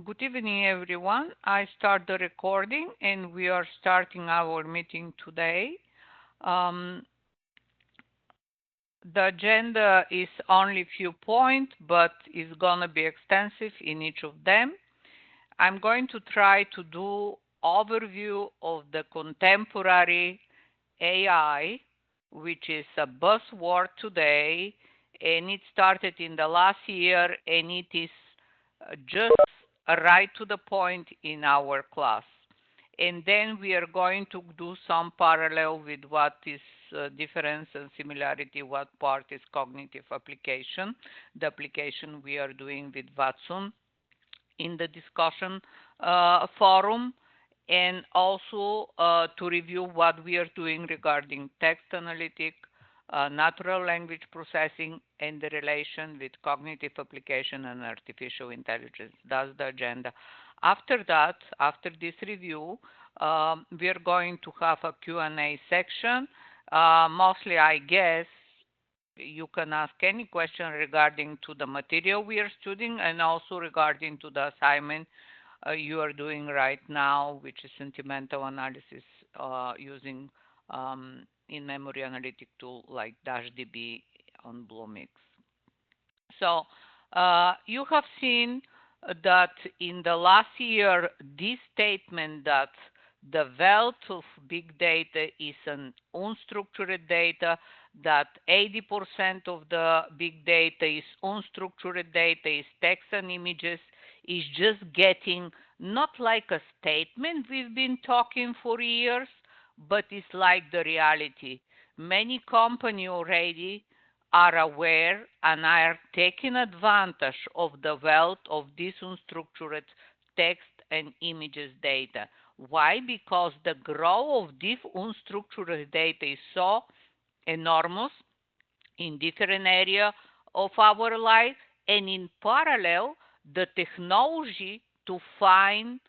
Good evening, everyone. I start the recording and we are starting our meeting today. Um, the agenda is only few points, but it's gonna be extensive in each of them. I'm going to try to do overview of the contemporary AI, which is a buzzword today, and it started in the last year, and it is just right to the point in our class. And then we are going to do some parallel with what is difference and similarity, what part is cognitive application, the application we are doing with Watson in the discussion forum, and also to review what we are doing regarding text analytic, natural language processing, and the relation with cognitive application and artificial intelligence. That's the agenda. After that, after this review, we are going to have a Q&A section. Mostly, I guess, you can ask any question regarding to the material we are studying and also regarding to the assignment you are doing right now, which is sentimental analysis using in-memory analytic tool like DashDB on Bluemix. So you have seen that in the last year, this statement that the wealth of big data is an unstructured data, that 80% of the big data is unstructured data, is text and images, is just getting not like a statement we've been talking for years, but it's like the reality. Many companies already are aware and are taking advantage of the wealth of this unstructured text and images data. Why? Because the growth of this unstructured data is so enormous in different areas of our life, and in parallel, the technology to find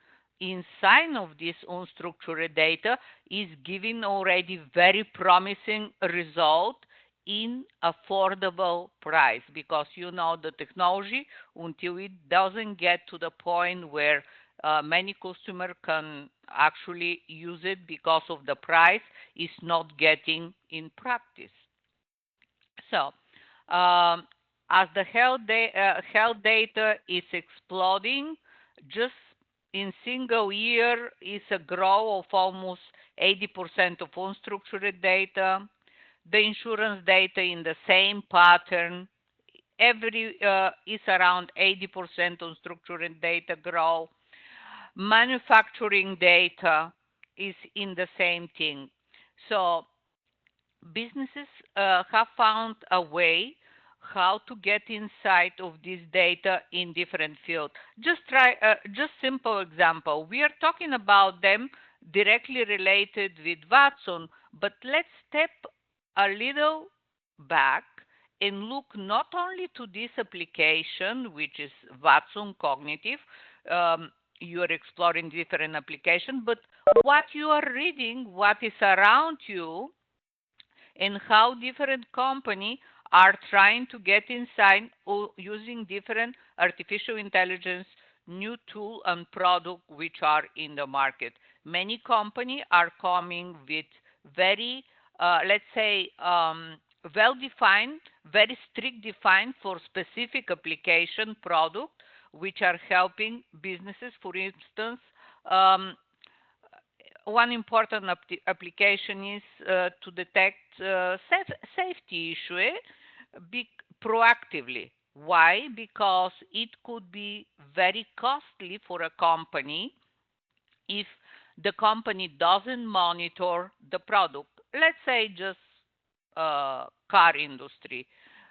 inside of this unstructured data is giving already very promising result in affordable price, because the technology, until it doesn't get to the point where many customers can actually use it because of the price, is not getting in practice. So, as the health data is exploding, just in single year is a growth of almost 80% of unstructured data. The insurance data in the same pattern. Every is around 80% unstructured data growth. Manufacturing data is in the same thing. So businesses have found a way how to get inside of this data in different fields. Just simple example. We are talking about them directly related with Watson, but let's step a little back and look not only to this application, which is Watson Cognitive. You are exploring different applications, but what you are reading, what is around you, and how different companies are trying to get inside using different artificial intelligence new tool and product which are in the market. Many companies are coming with very, let's say, well-defined, very strict defined for specific application product, which are helping businesses. For instance, one important application is to detect safety issue proactively. Why? Because it could be very costly for a company if the company doesn't monitor the product. Let's say just car industry.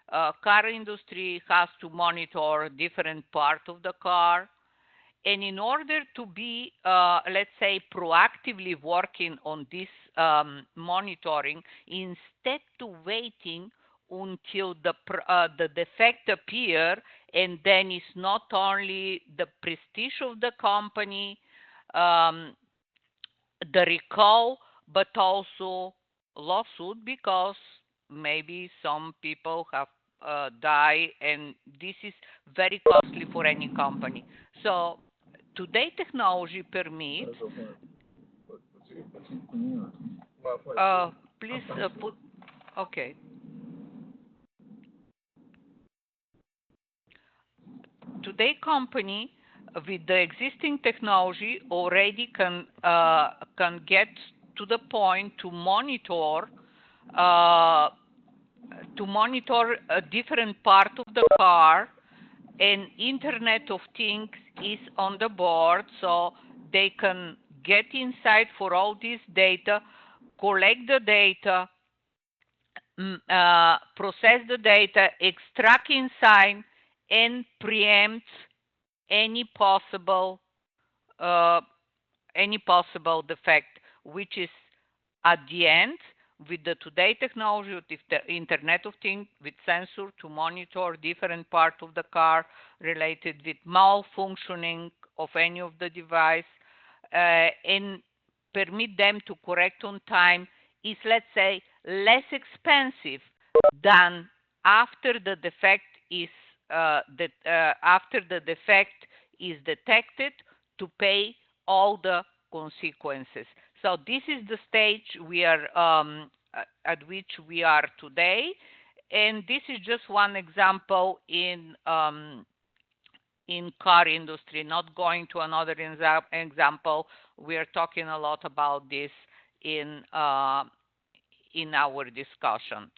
Car industry has to monitor different part of the car, and in order to be, let's say, proactively working on this monitoring, instead to waiting until the defect appear, and then it's not only the prestige of the company, the recall, but also lawsuit, because maybe some people have died, and this is very costly for any company. So Today technology permits. Please put. Okay. Today company with the existing technology already can get to the point uh, to monitor a different part of the car, and Internet of Things is on the board, so they can get inside for all this data, collect the data, process the data, extract insight, and preempt any possible uh, defect, which is at the end with the today technology, with the Internet of Things, with sensor to monitor different parts of the car related with malfunctioning of any of the device, and permit them to correct on time, is, let's say, less expensive than after the defect is after the defect is detected to pay all the consequences. So this is the stage we are at which we are today, and this is just one example in car industry. Not going to another example. We are talking a lot about this in our discussion.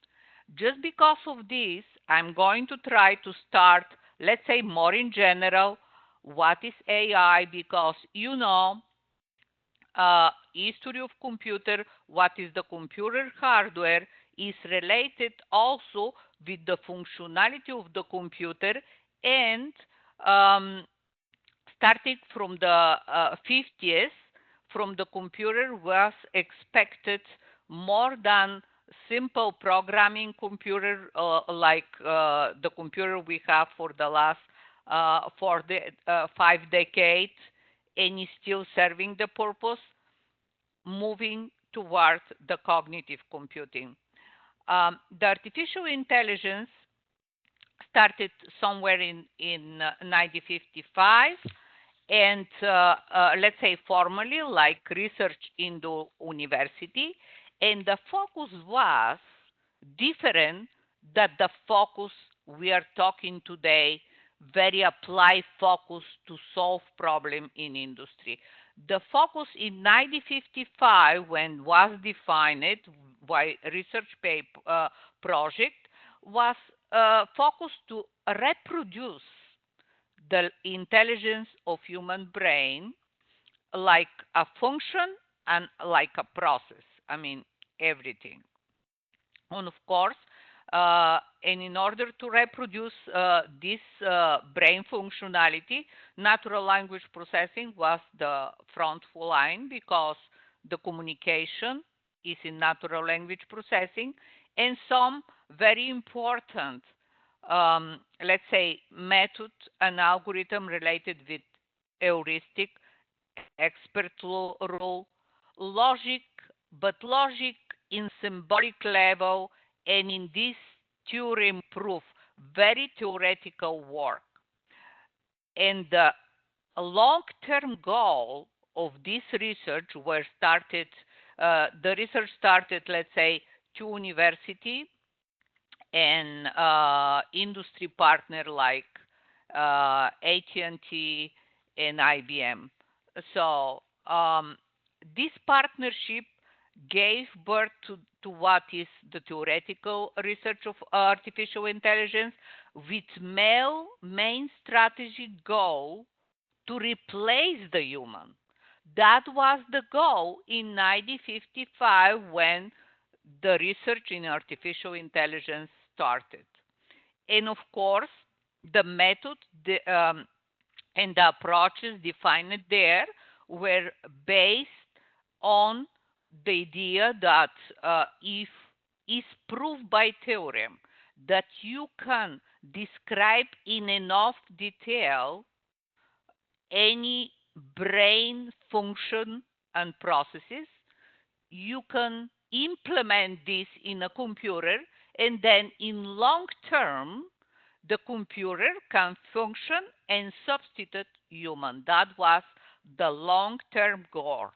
Just because of this, I'm going to try to start, let's say, more in general, what is AI, because history of computer, what is the computer hardware, is related also with the functionality of the computer, and um, starting from the 50s, from the computer was expected more than simple programming computer like the computer we have for the last 5 decades, and is still serving the purpose, moving towards the cognitive computing. The artificial intelligence started somewhere in 1955, and let's say formally, like research in the university, and the focus was different than the focus we are talking today, very applied focus to solve problem in industry. The focus in 1955, when was defined by research project, was focused to reproduce the intelligence of human brain like a function and like a process. I mean, everything. And of course, and in order to reproduce this brain functionality, natural language processing was the front line, because the communication is in natural language processing, and some very important, let's say, method and algorithm related with heuristic, expert rule, logic, but logic in symbolic level, and in this theorem proof, very theoretical work. And the long-term goal of this research were started, the research started, let's say, two university and industry partner like AT&T and IBM. So this partnership gave birth to what is the theoretical research of artificial intelligence, with main strategy goal to replace the human. That was the goal in 1955 when the research in artificial intelligence started. And of course, the method and the approaches defined there were based on the idea that if is proved by theorem that you can describe in enough detail any brain function and processes, you can implement this in a computer, and then in long term the computer can function and substitute human. That was the long-term goal.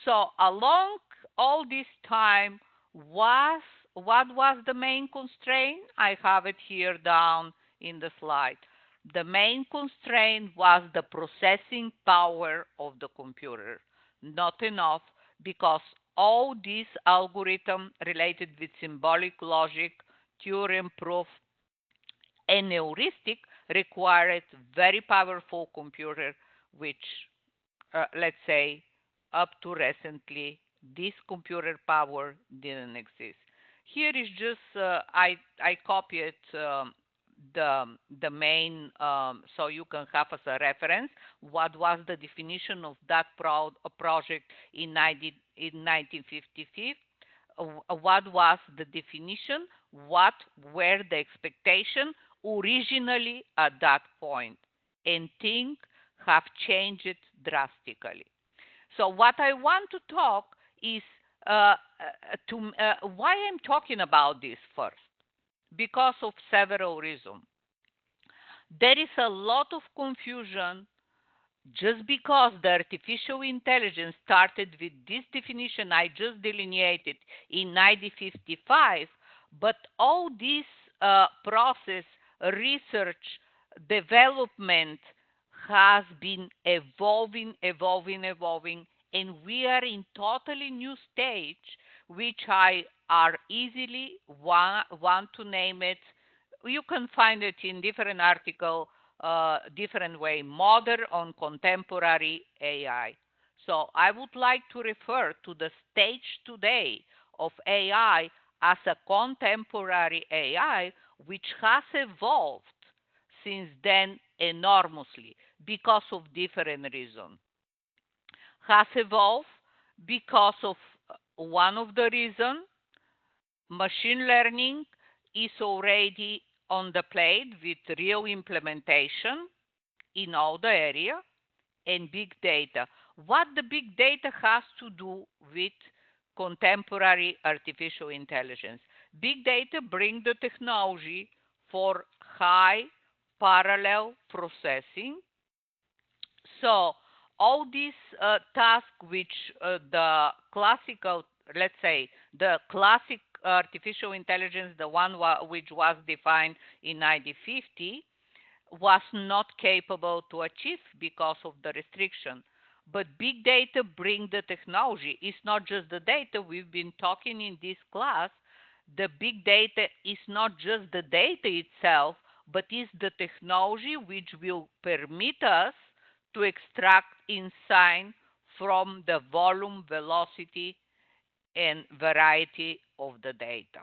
So along all this time, was what was the main constraint? I have it here down in the slide. The main constraint was the processing power of the computer. Not enough, because all these algorithms related with symbolic logic, theorem proof, and heuristic required very powerful computer, which let's say up to recently this computer power didn't exist. Here is just I copied the main so you can have as a reference what was the definition of that project in 1955. What was the definition, what were the expectations originally at that point, and things have changed drastically. So what I want to talk is why I'm talking about this first, because of several reasons. There is a lot of confusion just because the artificial intelligence started with this definition I just delineated in 1955, but all this process, research, development has been evolving, and we are in totally new stage, which I are easily want to name it. You can find it in different articles, different way, modern on contemporary AI. So I would like to refer to the stage today of AI as a contemporary AI, which has evolved since then enormously because of different reasons. Has evolved because of one of the reasons, machine learning is already on the plate with real implementation in all the area, and big data. What the big data has to do with contemporary artificial intelligence? Big data bring the technology for high parallel processing. So all these tasks which the classical, let's say, the classic artificial intelligence, the one which was defined in 1950, was not capable to achieve because of the restriction. But big data bring the technology. It's not just the data. We've been talking in this class. The big data is not just the data itself, but is the technology which will permit us to extract insight from the volume, velocity, and variety of the data.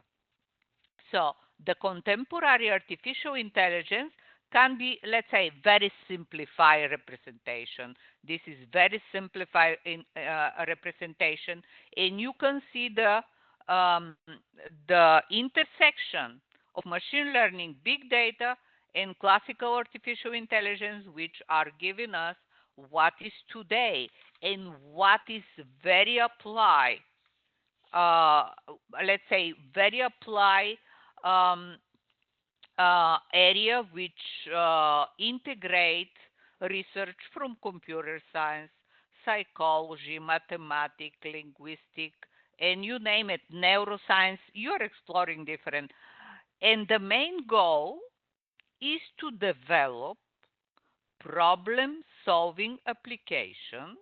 So the contemporary artificial intelligence can be, let's say, very simplified representation. This is very simplified representation, and you can see the intersection of machine learning, big data, and classical artificial intelligence, which are giving us what is today and what is very applied, let's say, very applied area which integrate research from computer science, psychology, mathematics, linguistic, and you name it, neuroscience. You're exploring different. And the main goal is to develop problem-solving application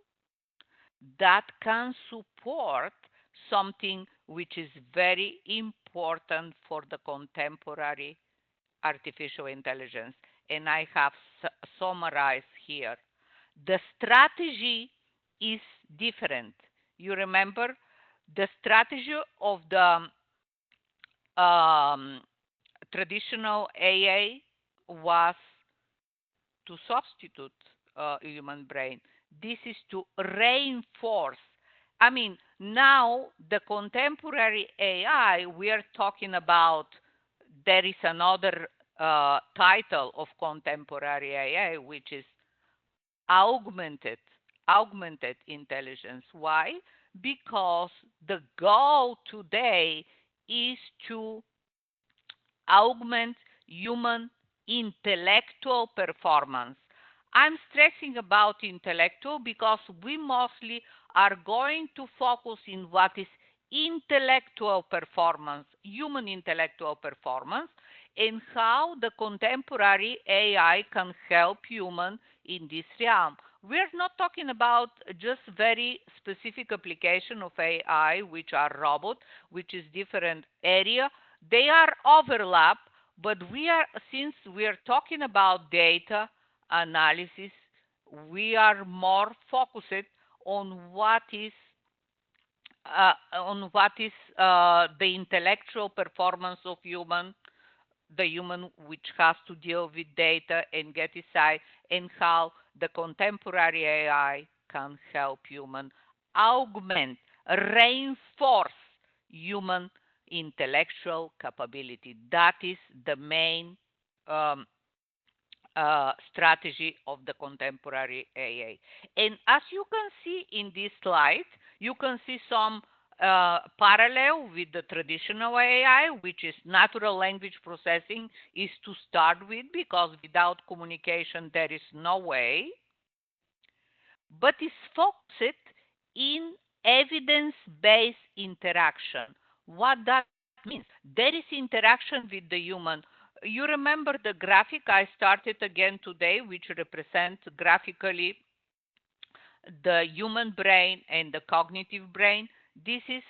that can support something which is very important for the contemporary artificial intelligence. And I have summarized here. The strategy is different. You remember the strategy of the traditional AA was to substitute human brain. This is to reinforce. I mean, now the contemporary AI, we are talking about, there is another title of contemporary AI, which is augmented intelligence. Why? Because the goal today is to augment human intellectual performance. I'm stressing about intellectual because we mostly are going to focus in what is intellectual performance, human intellectual performance, and how the contemporary AI can help human in this realm. We're not talking about just very specific application of AI, which are robot, which is different area. They are overlap, but since we are talking about data analysis, we are more focused on what is the intellectual performance of the human which has to deal with data and get inside, and how the contemporary AI can help human augment, reinforce human intellectual capability. That is the main um, strategy of the contemporary AA. And as you can see in this slide, you can see some parallel with the traditional AI, which is natural language processing, is to start with, because without communication there is no way, but is focused in evidence-based interaction. What that means? There is interaction with the human. You remember the graphic I started again today, which represents graphically the human brain and the cognitive brain. This is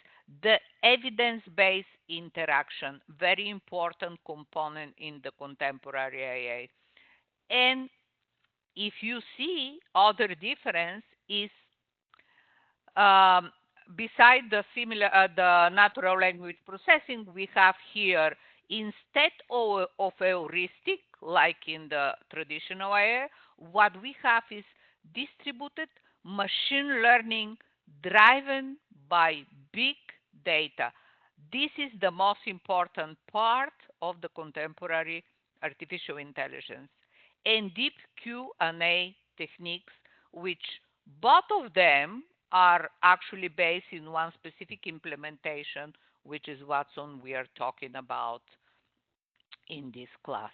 the evidence-based interaction, very important component in the contemporary AI. And if you see, other difference is um, beside the natural language processing, we have here, instead of heuristic like in the traditional AI, what we have is distributed machine learning driven by big data. This is the most important part of the contemporary artificial intelligence, and deep Q&A techniques, which both of them are actually based in one specific implementation, which is Watson we are talking about in this class.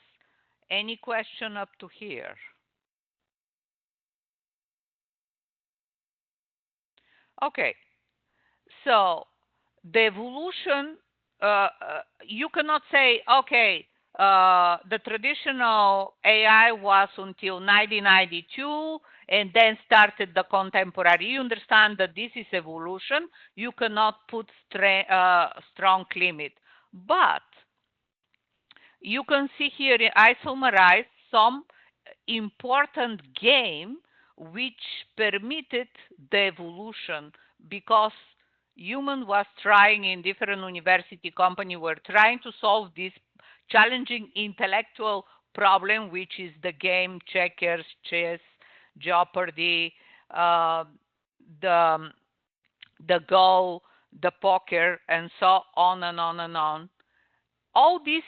Any question up to here? Okay, so the evolution, you cannot say, okay, the traditional AI was until 1992 and then started the contemporary. You understand that this is evolution. You cannot put strong limit. But you can see here, I summarized some important game which permitted the evolution, because human was trying in different university company were trying to solve this challenging intellectual problem, which is the game checkers, chess, Jeopardy, the the Go, the poker, and so on and on and on. All these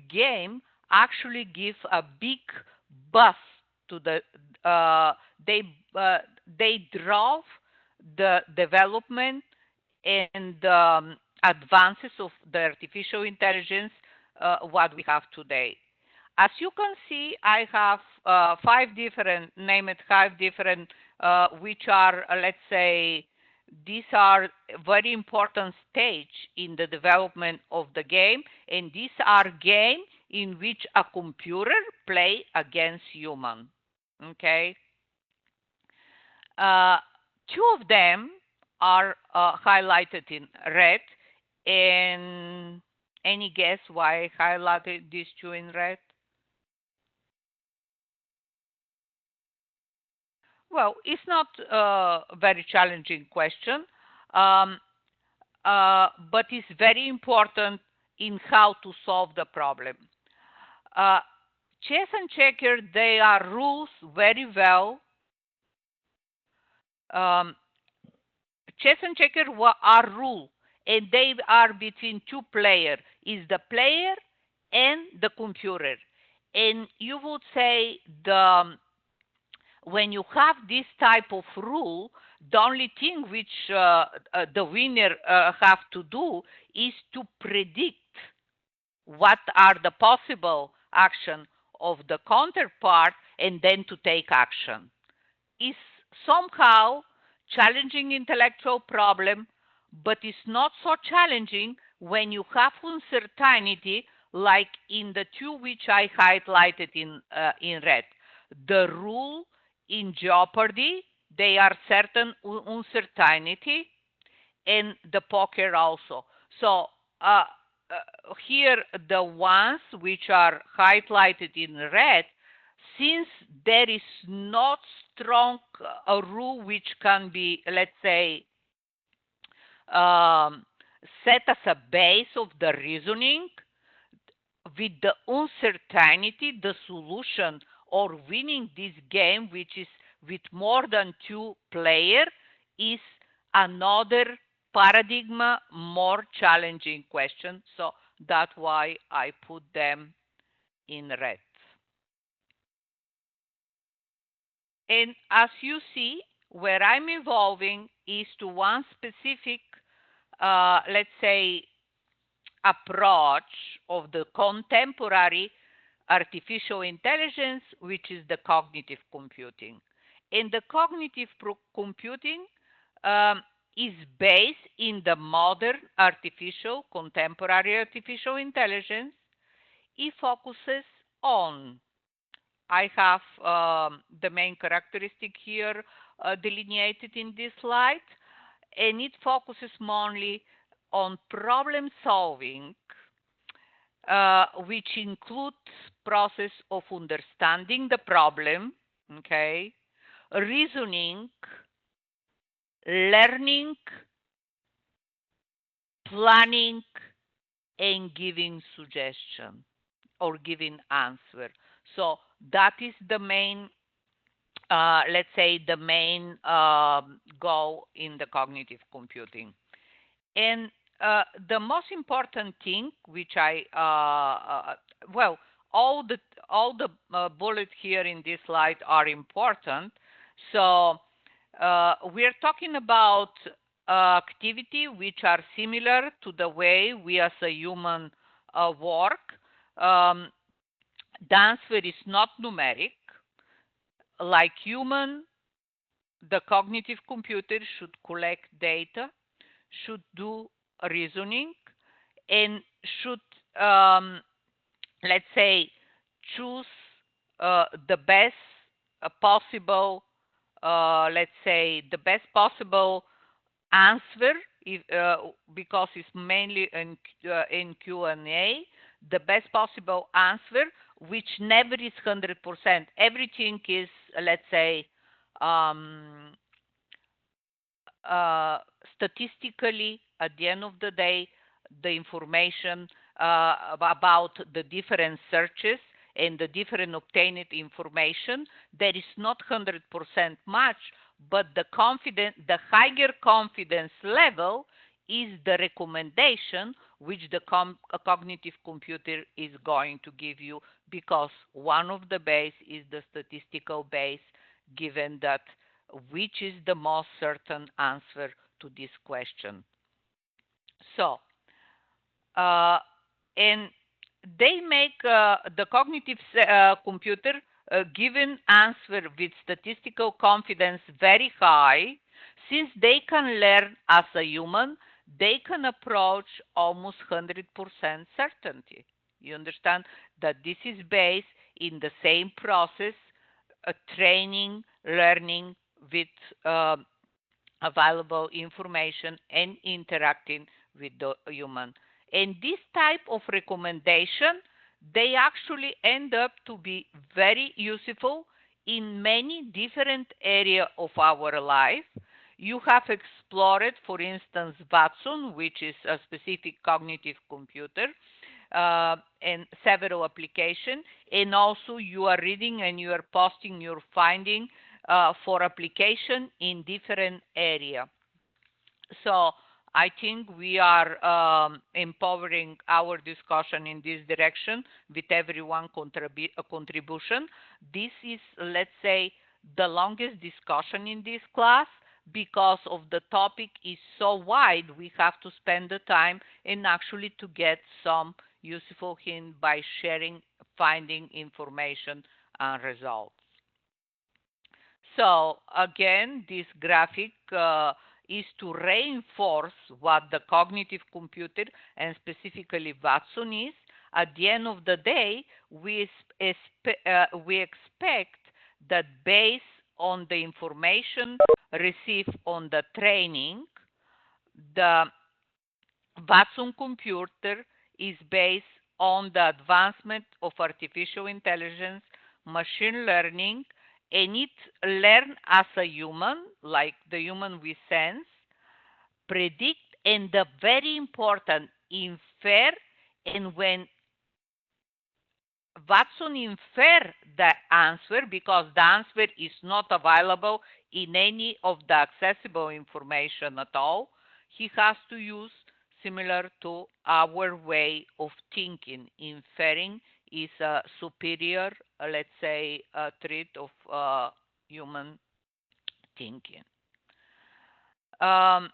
game actually give a big buzz to the they uh, they drove the development and advances of the artificial intelligence what we have today. As you can see, I have five different, which are, let's say, these are very important stage in the development of the game, and these are game in which a computer play against human. Okay, uh, two of them are highlighted in red, and any guess why I highlighted these two in red? Well, it's not a very challenging question, um, but it's very important in how to solve the problem. Uh, chess and checker, they are rules very well. Um, chess and checker are rule, and they are between two players. Is the player and the computer, and you would say when you have this type of rule, the only thing which the winner have to do is to predict what are the possible action of the counterpart, and then to take action. Is somehow challenging intellectual problem, but it's not so challenging when you have uncertainty, like in the two which I highlighted in red. The rule in jeopardy, they are certain uncertainty, and the poker also. So here the ones which are highlighted in red, since there is not strong a rule which can be, let's say, um, set as a base of the reasoning, with the uncertainty, the solution or winning this game, which is with more than two players, is another paradigm, more challenging question. So that's why I put them in red. And as you see, where I'm evolving is to one specific, let's say, approach of the contemporary artificial intelligence, which is the cognitive computing. And the cognitive computing is based in the modern contemporary artificial intelligence. It focuses on, I have the main characteristic here delineated in this slide, and it focuses mainly on problem solving, which includes process of understanding the problem, okay, reasoning, learning, planning, and giving suggestion or giving answer. So that is the main, let's say, the main goal in the cognitive computing. And the most important thing, which well, all the bullets here in this slide are important. So we're talking about activity which are similar to the way we as a human work. Um, the answer is not numeric. Like human, the cognitive computer should collect data, should do reasoning, and should, let's say, choose the best possible, let's say, the best possible answer, if, because it's mainly in Q&A, the best possible answer, which never is 100%. Everything is, let's say, um, uh, statistically, at the end of the day, the information about the different searches and the different obtained information, there is not 100% match, but the higher confidence level is the recommendation which the cognitive computer is going to give you, because one of the base is the statistical base, given that which is the most certain answer to this question. So, and they make the cognitive computer given answer with statistical confidence very high. Since they can learn as a human, they can approach almost 100% certainty. You understand that this is based in the same process, training, learning with available information and interacting with the human. And this type of recommendation, they actually end up to be very useful in many different areas of our life. You have explored, for instance, Watson, which is a specific cognitive computer, and several applications. And also you are reading and you are posting your finding for application in different area. So I think we are empowering our discussion in this direction with everyone contribution. This is, let's say, the longest discussion in this class, because of the topic is so wide. We have to spend the time and actually to get some useful hint by sharing finding information and results. So again, this graphic is to reinforce what the cognitive computer and specifically Watson is. At the end of the day, we expect that based on the information received on the training, the Watson computer is based on the advancement of artificial intelligence, machine learning, and it learn as a human, like the human we sense, predict, and the very important, infer, and when Watson infer the answer because the answer is not available in any of the accessible information at all, he has to use similar to our way of thinking. Inferring is a superior, let's say, trait of human thinking. Now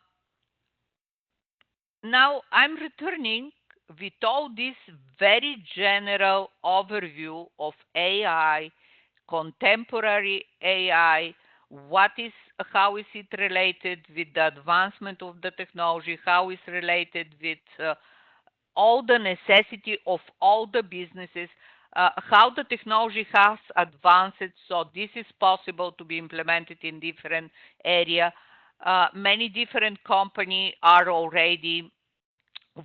I'm returning with all this very general overview of AI, contemporary AI, how is it related with the advancement of the technology, how is related with all the necessity of all the businesses, how the technology has advanced, so this is possible to be implemented in different area. Many different companies are already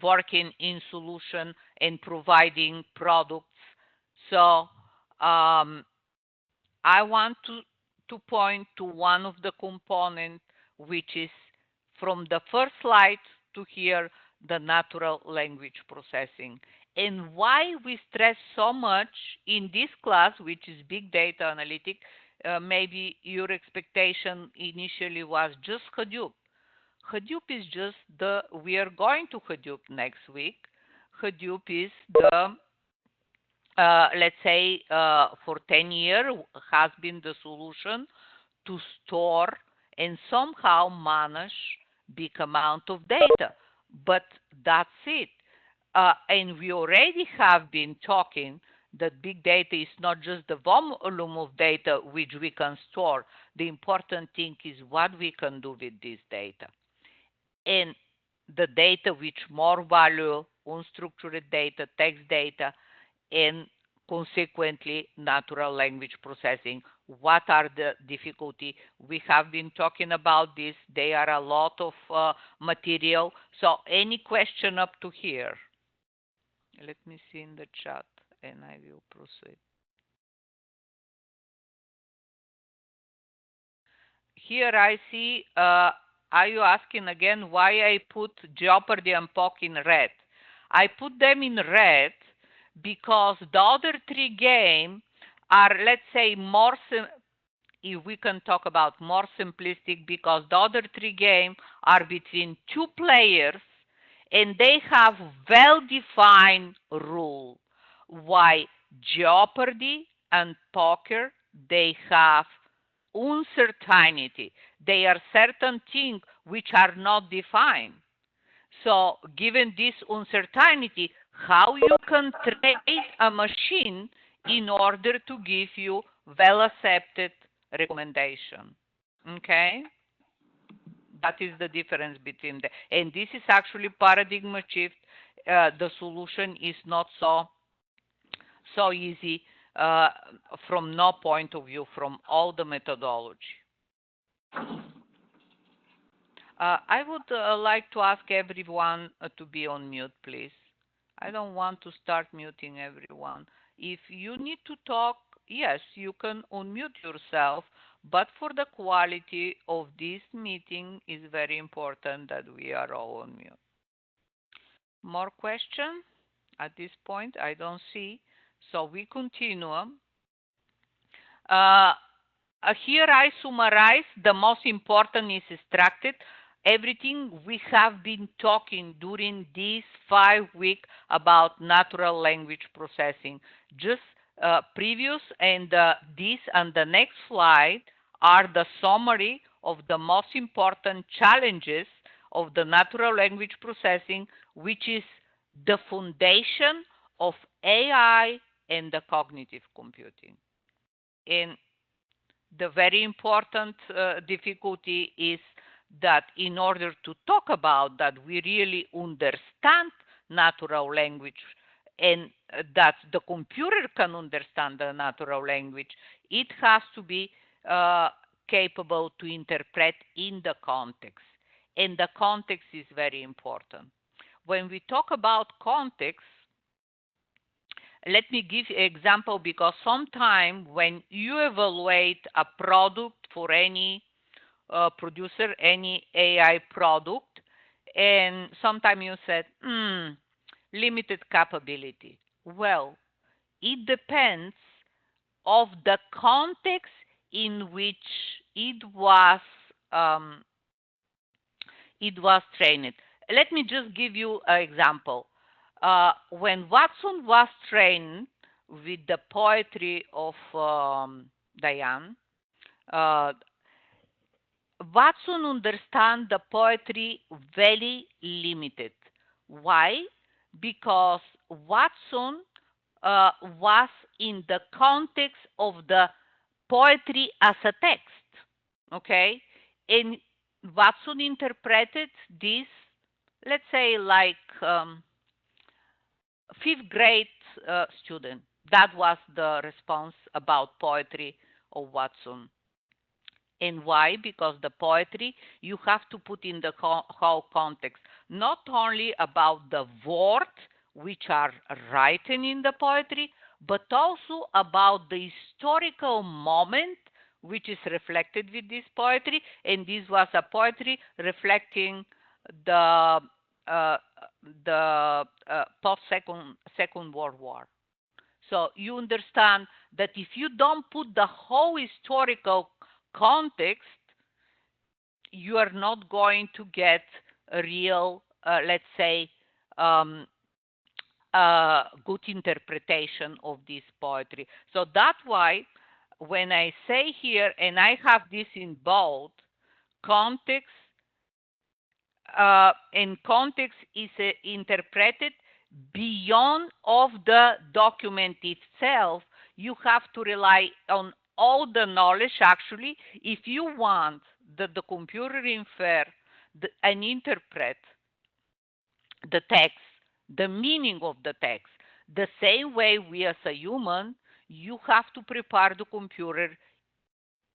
working in solution and providing products. So I want to point to one of the components, which is from the first slide to here, the natural language processing. And why we stress so much in this class, which is big data analytics, maybe your expectation initially was just Hadoop. Hadoop is just we are going to Hadoop next week. Hadoop is let's say, for 10 years has been the solution to store and somehow manage big amount of data. But that's it. And we already have been talking that big data is not just the volume of data which we can store. The important thing is what we can do with this data. And the data which more value, unstructured data, text data, and consequently natural language processing. What are the difficulty? We have been talking about this. There are a lot of material. So any question up to here? Let me see in the chat and I will proceed. Here I see, are you asking again why I put Jeopardy and POC in red? I put them in red because the other three games are, let's say, more, if we can talk about more simplistic, because the other three games are between two players and they have well-defined rule. Why Jeopardy and poker, they have uncertainty. They are certain things which are not defined. So given this uncertainty, how you can train a machine in order to give you well-accepted recommendation. Okay? That is the difference between the, and this is actually paradigm shift. The solution is not so easy from no point of view, from all the methodology. I would like to ask everyone to be on mute, please. I don't want to start muting everyone. If you need to talk, yes, you can unmute yourself, but for the quality of this meeting, it's very important that we are all on mute. More questions? At this point, I don't see. So we continue. Here I summarize the most important is extracted. Everything we have been talking during these 5 weeks about natural language processing. Just previous and this and the next slide are the summary of the most important challenges of the natural language processing, which is the foundation of AI and the cognitive computing. And the very important difficulty is that in order to talk about that, we really understand natural language and that the computer can understand the natural language, it has to be uh, capable to interpret in the context. And the context is very important. When we talk about context, let me give you an example because sometimes when you evaluate a product for any producer, any AI product, and sometimes you said, limited capability. Well, it depends of the context in which it was um, it was trained. Let me just give you an example. When Watson was trained with the poetry of Diane, uh, Watson understand the poetry very limited. Why? Because Watson was in the context of the poetry as a text. Okay? And Watson interpreted this, let's say, like fifth grade student. That was the response about poetry of Watson. And why? Because the poetry you have to put in the whole context, not only about the words which are written in the poetry, but also about the historical moment which is reflected with this poetry. And this was a poetry reflecting the uh, post second World War. So you understand that if you don't put the whole historical context, you are not going to get a real, let's say, um, good interpretation of this poetry. So that's why when I say here, and I have this in bold, context and context is interpreted beyond of the document itself. You have to rely on all the knowledge. Actually, if you want that the computer infer and interpret the text, the meaning of the text, the same way we as a human, you have to prepare the computer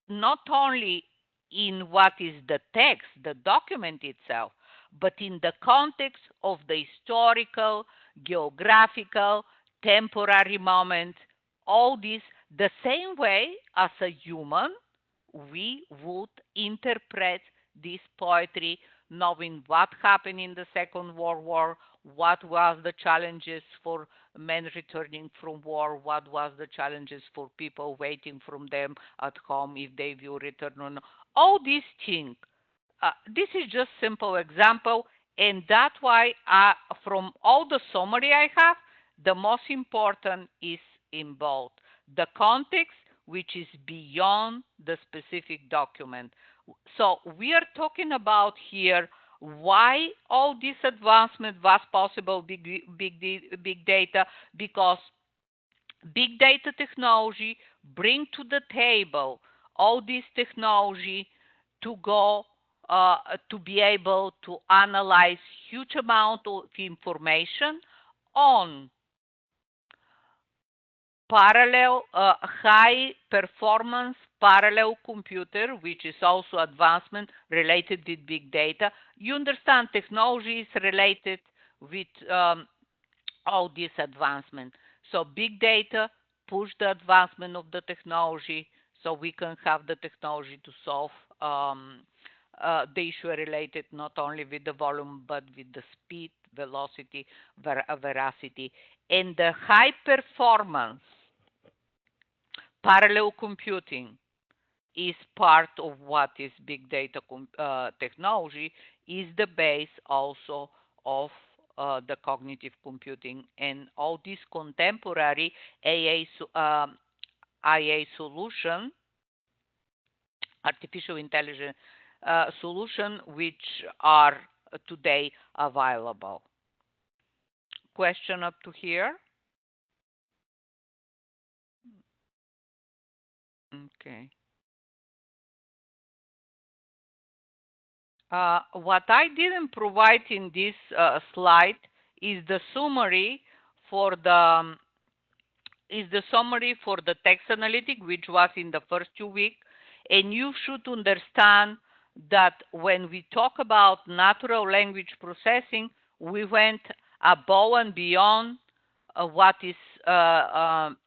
not only in what is the text, the document itself, but in the context of the historical, geographical, temporary moment, all this, the same way as a human, we would interpret this poetry knowing what happened in the Second World War, what was the challenges for men returning from war, what was the challenges for people waiting from them at home if they will return or not. All these things. This is just simple example, and that's why from all the summary I have, the most important is in both the context, which is beyond the specific document. So we are talking about here why all this advancement was possible, big data, because big data technology bring to the table all this technology to go to be able to analyze huge amount of information on parallel high performance parallel computer, which is also advancement related with big data. You understand technology is related with all this advancement. So big data push the advancement of the technology so we can have the technology to solve the issue related not only with the volume but with the speed, velocity, veracity. And the high performance parallel computing is part of what is big data technology, is the base also of the cognitive computing and all these contemporary IA solution, artificial intelligence solution, which are today available. Question up to here? Okay. What I didn't provide in this slide is the summary for the text analytic, which was in the first 2 weeks. And you should understand that when we talk about natural language processing, we went above and beyond what is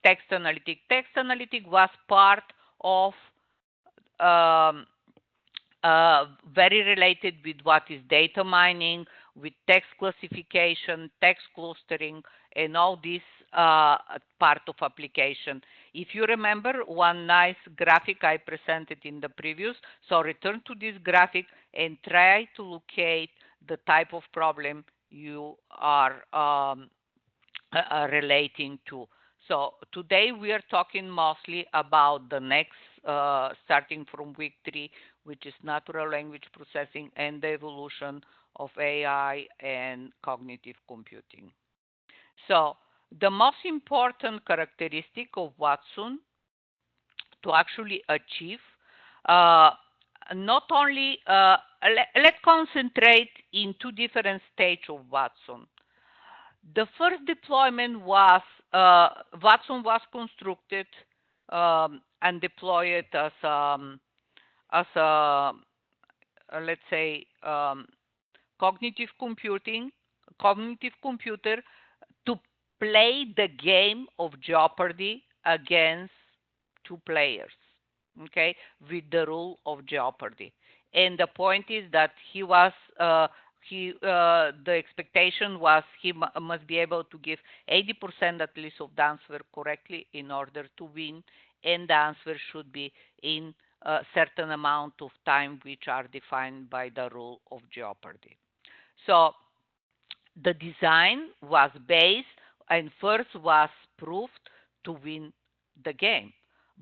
text analytic. Text analytic was part of um, very related with what is data mining, with text classification, text clustering, and all this part of application. If you remember one nice graphic I presented in the previous, so return to this graphic and try to locate the type of problem you are relating to. So today we are talking mostly about the next, starting from week 3, which is natural language processing and the evolution of AI and cognitive computing. So the most important characteristic of Watson to actually achieve, uh, not only, let's concentrate in two different stages of Watson. The first deployment was Watson was constructed and deployed as a let's say cognitive computing cognitive computer to play the game of Jeopardy against two players, okay, with the rule of Jeopardy. And the point is that the expectation was he must be able to give 80% at least of the answer correctly in order to win, and the answer should be in a certain amount of time which are defined by the rule of Jeopardy. So the design was based and first was proved to win the game.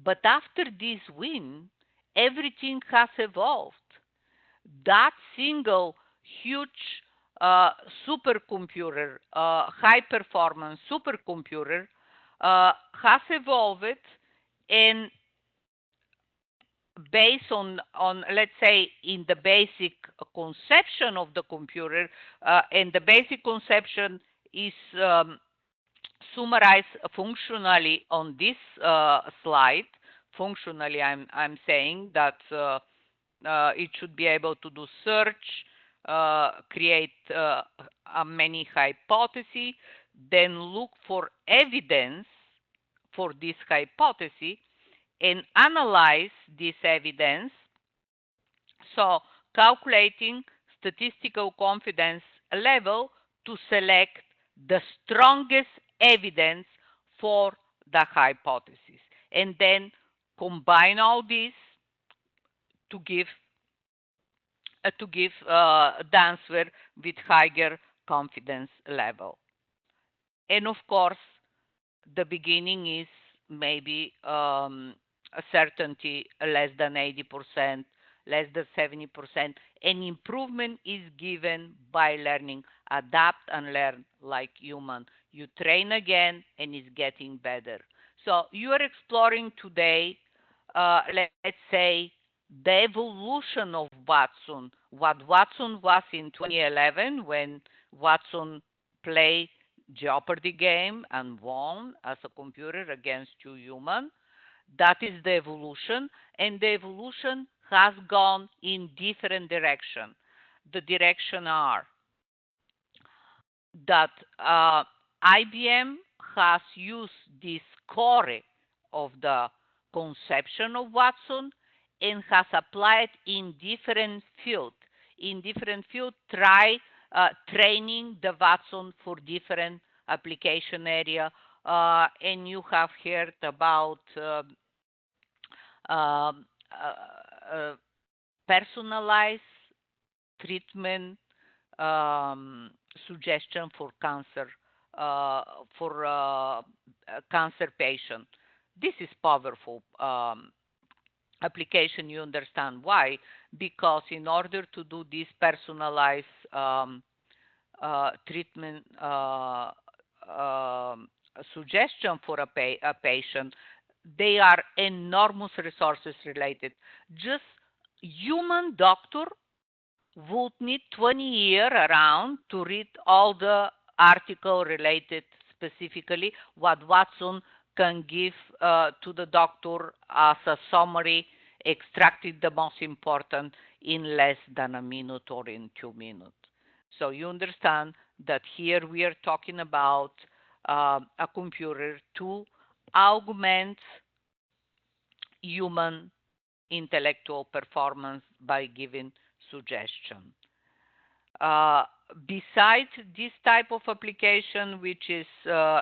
But after this win, everything has evolved. That single huge uh, supercomputer, high performance supercomputer, has evolved, and based on let's say in the basic conception of the computer, and the basic conception is summarized functionally on this slide. Functionally, I'm saying that it should be able to do search, create many hypotheses, then look for evidence for this hypothesis and analyze this evidence. So calculating statistical confidence level to select the strongest evidence for the hypothesis, and then combine all this to give the answer with higher confidence level. And of course, the beginning is maybe a certainty less than 80%, less than 70%. And improvement is given by learning, adapt and learn like human. You train again and it's getting better. So you are exploring today, let's say, the evolution of Watson, what Watson was in 2011 when Watson played Jeopardy game and won as a computer against two humans. That is the evolution, and the evolution has gone in different direction. The direction are that IBM has used this core of the conception of Watson and has applied in different fields. In different fields, try training the Watson for different application area. And you have heard about um, personalized treatment um, suggestion for cancer uh, for cancer patient. This is powerful application. You understand why? Because in order to do this personalized treatment suggestion for a patient, they are enormous resources related. Just human doctor would need 20 years around to read all the article related specifically what Watson can give to the doctor as a summary, extracted the most important in less than a minute or in 2 minutes. So you understand that here we are talking about a computer to augment human intellectual performance by giving suggestion. Uh, Besides this type of application, which is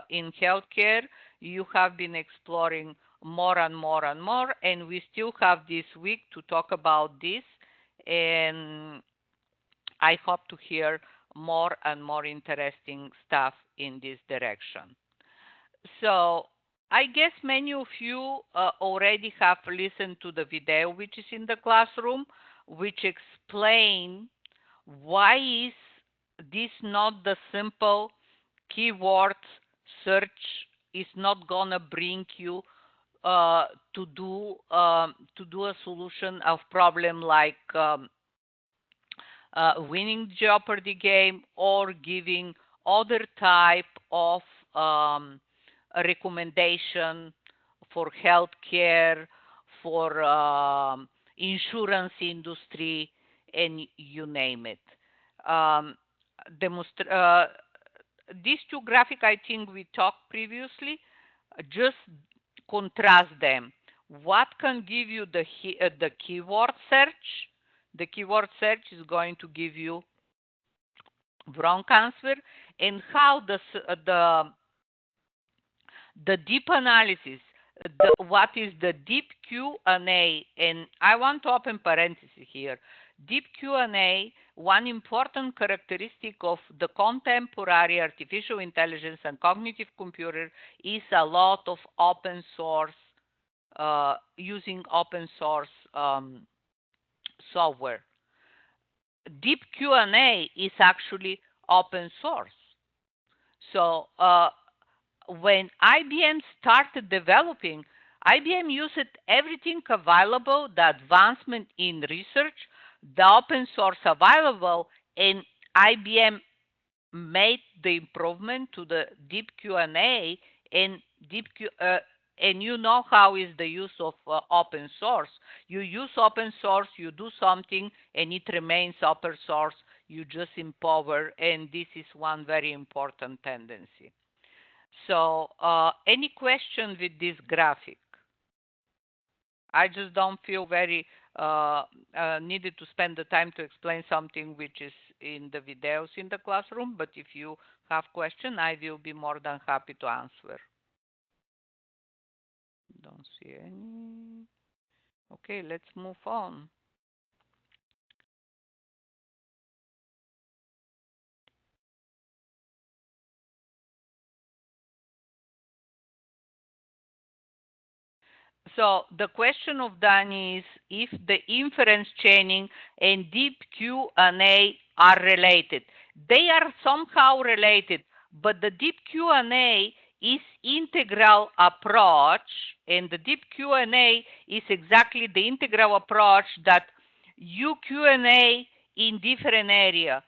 in healthcare, you have been exploring more and more and more, and we still have this week to talk about this. And I hope to hear more and more interesting stuff in this direction. So I guess many of you already have listened to the video which is in the classroom, which explain why is this not the simple keyword search is not gonna bring you to do a solution of problem like winning Jeopardy game or giving other type of a recommendation for healthcare, for insurance industry, and you name it. Um, these two graphic, I think we talked previously, just contrast them. What can give you the keyword search? The keyword search is going to give you wrong answer, and how the deep analysis, what is the deep Q&A, and I want to open parenthesis here. Deep Q&A, one important characteristic of the contemporary artificial intelligence and cognitive computer is a lot of open source, using open source software. Deep Q&A is actually open source. So when IBM started developing, IBM used everything available, the advancement in research, the open source available, and IBM made the improvement to the deep Q&A and and you know how is the use of open source. You use open source, you do something, and it remains open source. You just empower, and this is one very important tendency. So any question with this graphic? I just don't feel very needed to spend the time to explain something which is in the videos in the classroom, but if you have question, I will be more than happy to answer. Don't see any. Okay, let's move on. So the question of Dan is if the inference chaining and deep Q&A are related. They are somehow related, but the deep Q&A is integral approach, and the deep Q&A is exactly the integral approach that you Q&A in different area,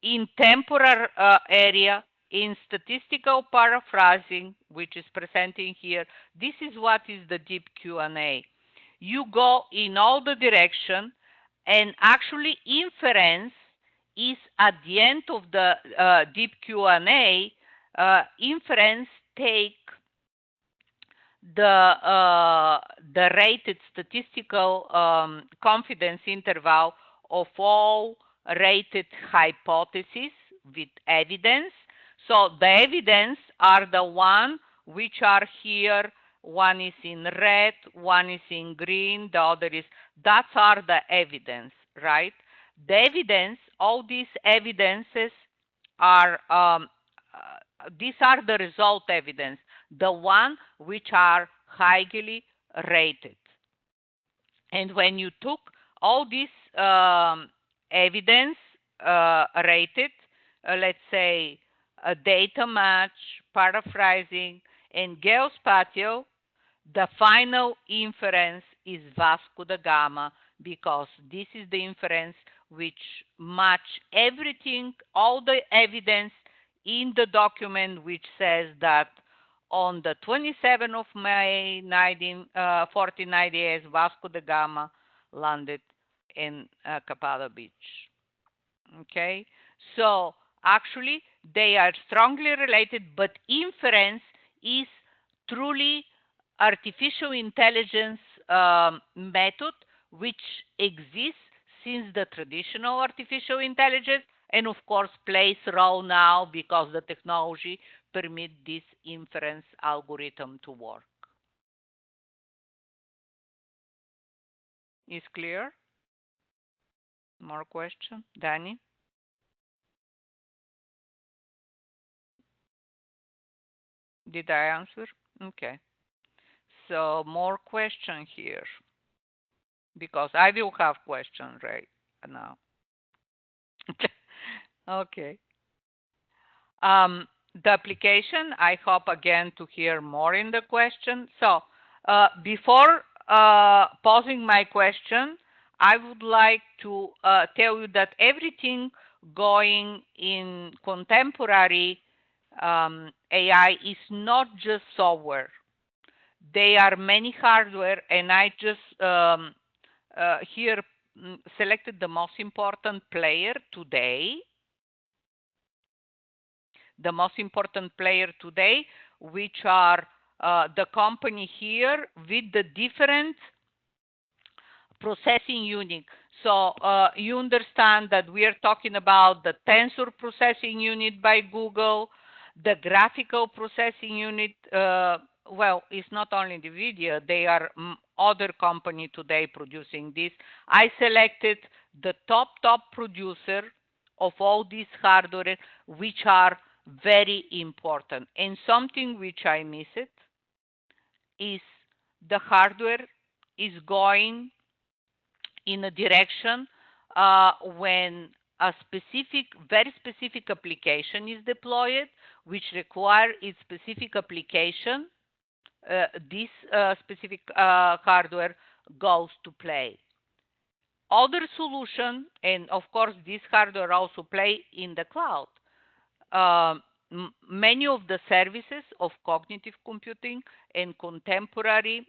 in temporal area, in statistical paraphrasing, which is presenting here. This is what is the deep Q&A. You go in all the direction, and actually inference is at the end of the deep Q&A. Inference take the rated statistical confidence interval of all rated hypotheses with evidence. So the evidence are the one which are here. One is in red, one is in green, the other is, that are the evidence, right? The evidence, all these evidences are, these are the result evidence, the one which are highly rated. And when you took all this evidence rated, let's say a data match, paraphrasing, and geospatial, The final inference is Vasco da Gama because this is the inference which match everything, all the evidence in the document which says that on the 27th of May 1498, Vasco da Gama landed in Capado Beach. Okay, so actually they are strongly related, but inference is truly artificial intelligence method which exists since the traditional artificial intelligence, and of course plays role now because the technology permit this inference algorithm to work. Is clear? More question, Danny? Did I answer? Okay. So more question here because I will have questions right now. Okay. The application, I hope again to hear more in the question. So before posing my question, I would like to tell you that everything going in contemporary AI is not just software. They are many hardware, and I just here selected the most important player today. The most important player today, which are the company here with the different processing unit. So you understand that we are talking about the tensor processing unit by Google, the graphical processing unit. Well, it's not only NVIDIA, they are other company today producing this. I selected the top producer of all these hardware, which are very important. And something which I missed is the hardware is going in a direction when a specific, very specific application is deployed, which require its specific application, this specific hardware goes to play. Other solution, and of course this hardware also play in the cloud. Many of the services of cognitive computing and contemporary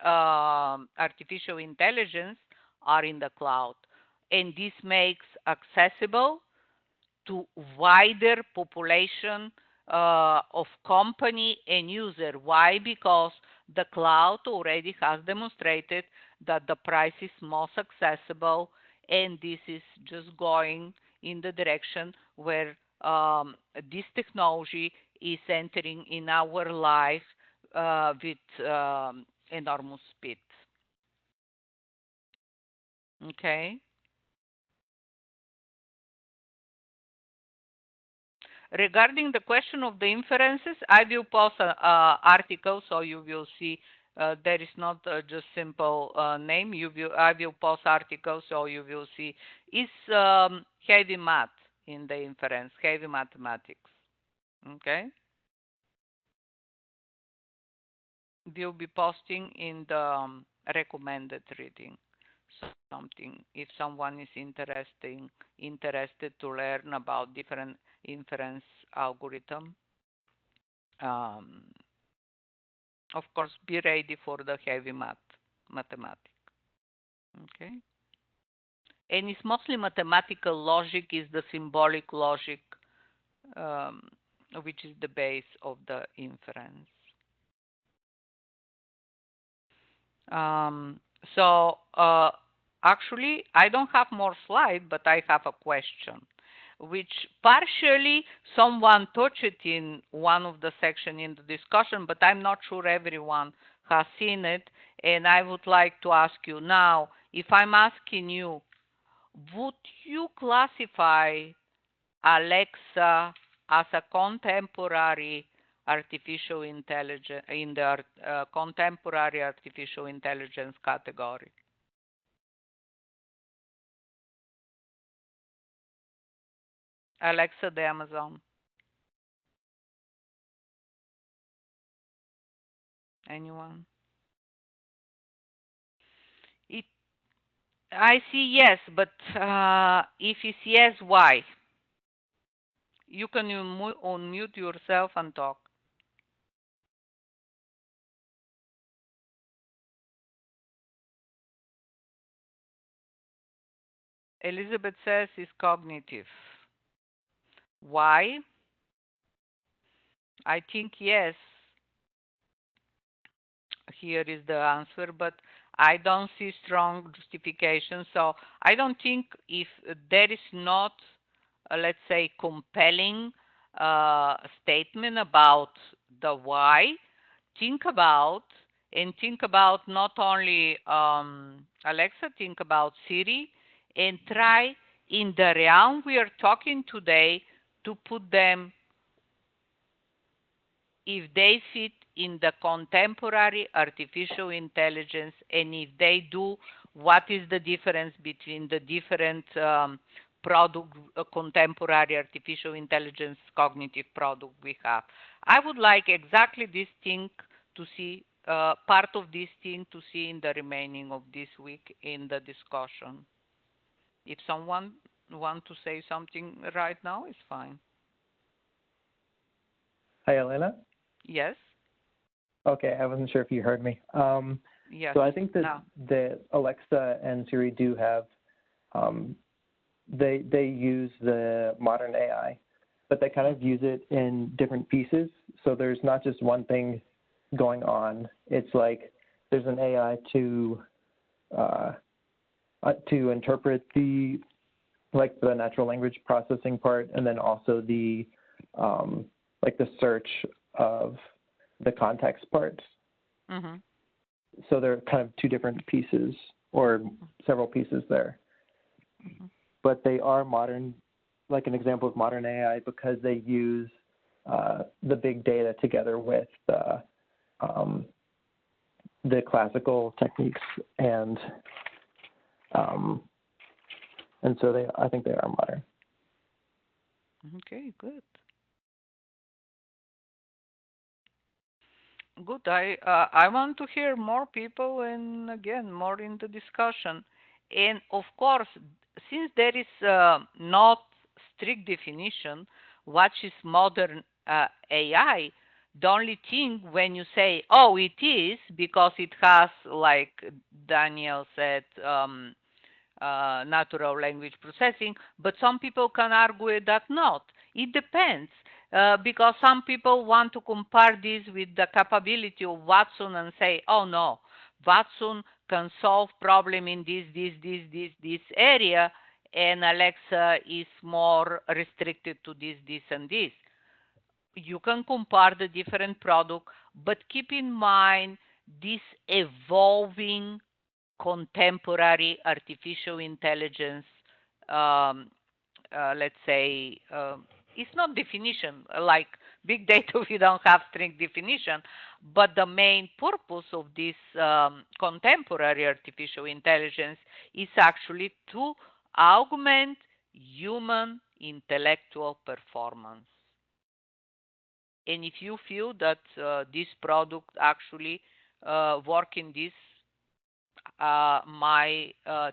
artificial intelligence are in the cloud, and this makes accessible to wider population of company and user. Why? Because the cloud already has demonstrated that the price is most accessible, and this is just going in the direction where this technology is entering in our life with enormous speed. Okay. Regarding the question of the inferences, I will post an article so you will see there is not just simple name. I will post article so you will see. It's heavy math in the inference, heavy mathematics. Okay. We'll be posting in the recommended reading. Something if someone is interested to learn about different inference algorithm. Of course, be ready for the heavy mathematics. Okay. And it's mostly mathematical logic is the symbolic logic, which is the base of the inference. So actually, I don't have more slides, but I have a question, which partially someone touched it in one of the section in the discussion, but I'm not sure everyone has seen it. And I would like to ask you now, if I'm asking you, would you classify Alexa as a contemporary artificial intelligence in the contemporary artificial intelligence category? Alexa, the Amazon. Anyone? It, I see yes, but if it's yes, why? You can unmute yourself and talk. Elizabeth says it's cognitive. Why? I think yes. Here is the answer, but I don't see strong justification. So I don't think if there is not, let's say, compelling statement about the why, think about and think about not only Alexa, think about Siri and try in the realm we are talking today to put them if they fit in the contemporary artificial intelligence and if they do, what is the difference between the different product contemporary artificial intelligence cognitive product we have. I would like exactly this thing to see, part of this thing to see in the remaining of this week in the discussion. If someone want to say something right now, it's fine. Hi, Elena. Yes. Okay, I wasn't sure if you heard me. Yes. So I think that No. the Alexa and Siri do have, they use the modern AI, but they kind of use it in different pieces. So there's not just one thing going on. It's like there's an AI to interpret the natural language processing part, and then also the like the search of the context part. Mm-hmm. So they're kind of two different pieces or several pieces there. Mm-hmm. But they are modern, like an example of modern AI, because they use the big data together with the classical techniques, and so I think they are modern. Okay, good. Good. I want to hear more people and again more in the discussion. And of course, since there is not strict definition, what is modern AI, the only thing when you say, oh, it is because it has, like Daniel said, natural language processing, but some people can argue that not. It depends. Because some people want to compare this with the capability of Watson and say, oh no, Watson can solve problem in this area, and Alexa is more restricted to this, and this. You can compare the different product, but keep in mind this evolving contemporary artificial intelligence, um, let's say, it's not definition like big data. We don't have strict definition, but the main purpose of this contemporary artificial intelligence is actually to augment human intellectual performance. And if you feel that this product actually work in this, my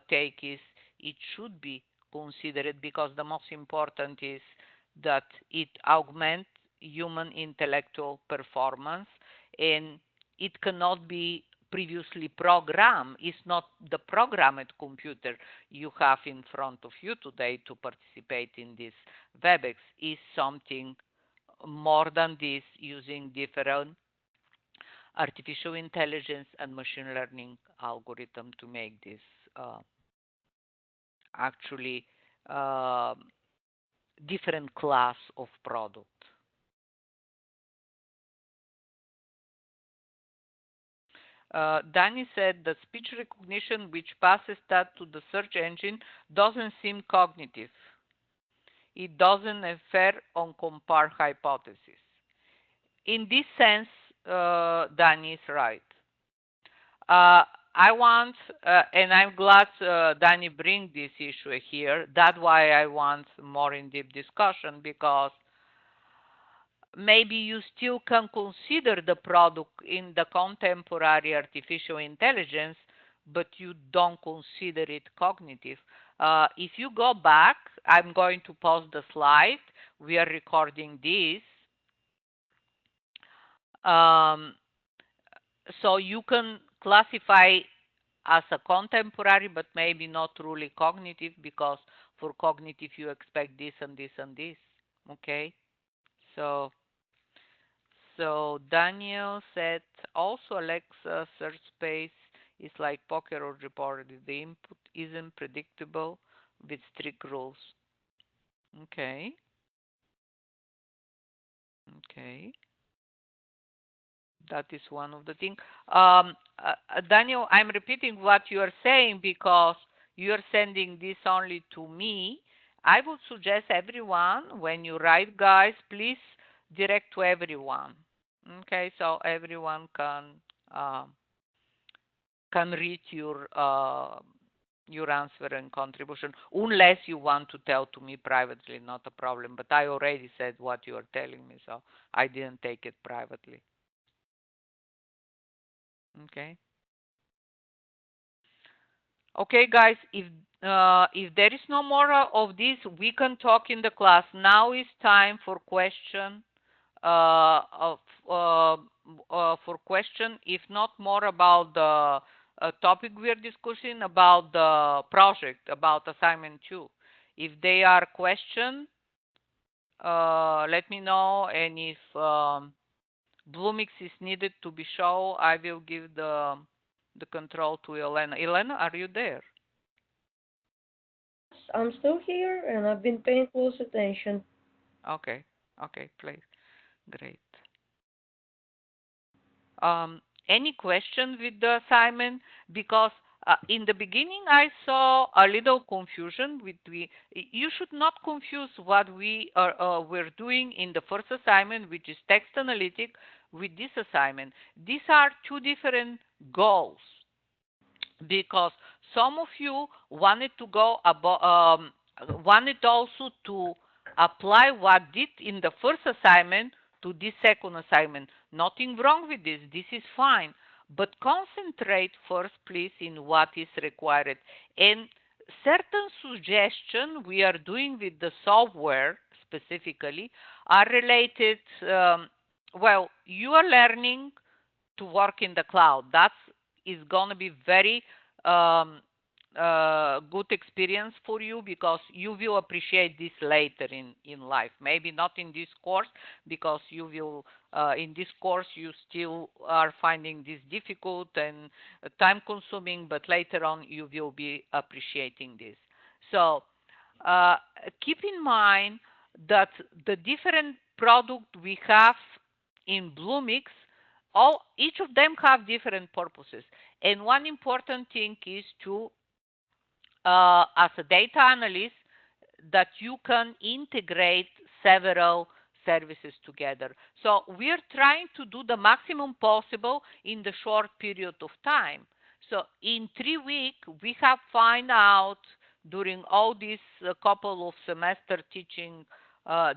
take is it should be considered because the most important is that it augments human intellectual performance, and it cannot be previously programmed. It's not the programmed computer you have in front of you today to participate in this WebEx. Is something more than this, using different artificial intelligence and machine learning algorithm to make this actually uh, different class of product. Danny said the speech recognition which passes that to the search engine doesn't seem cognitive. It doesn't infer on compare hypothesis. In this sense, Danny is right. I want, and I'm glad Danny bring this issue here. That's why I want more in-depth discussion, because maybe you still can consider the product in the contemporary artificial intelligence, but you don't consider it cognitive. If you go back, I'm going to pause the slide. We are recording this. Um, so you can classify as a contemporary, but maybe not truly cognitive, because for cognitive you expect this and this and this. Okay, so Daniel said also Alexa search space is like poker or Jeopardy. The input isn't predictable with strict rules. Okay. Okay. That is one of the things. Daniel, I'm repeating what you are saying because you are sending this only to me. I would suggest everyone, when you write, guys, please direct to everyone. Okay, so everyone uh, can read your answer and contribution, unless you want to tell to me privately, not a problem. But I already said what you are telling me, so I didn't take it privately. Okay. Okay, guys, if there is no more of this, we can talk in the class. Now is time for question. Of for question, if not more about the topic we are discussing, about the project, about assignment 2. If they are question, let me know, and if Bluemix is needed to be shown, I will give the control to Elena. Elena, are you there? I'm still here and I've been paying close attention. Okay, okay, please. Great. Any question with the assignment? Because in the beginning I saw a little confusion with you should not confuse what we're doing in the first assignment, which is text analytic, with this assignment. These are two different goals, because some of you wanted to go about, wanted also to apply what did in the first assignment to this second assignment. Nothing wrong with this. This is fine. But concentrate first, please, in what is required. And certain suggestions we are doing with the software specifically are related. Well, you are learning to work in the cloud. That is going to be very um, good experience for you, because you will appreciate this later in life. Maybe not in this course, because you will in this course you still are finding this difficult and time consuming, but later on you will be appreciating this. So uh, keep in mind that the different product we have in Bluemix, all each of them have different purposes. And one important thing is to, as a data analyst, that you can integrate several services together. So we are trying to do the maximum possible in the short period of time. So in 3 weeks, we have found out during all these couple of semester teaching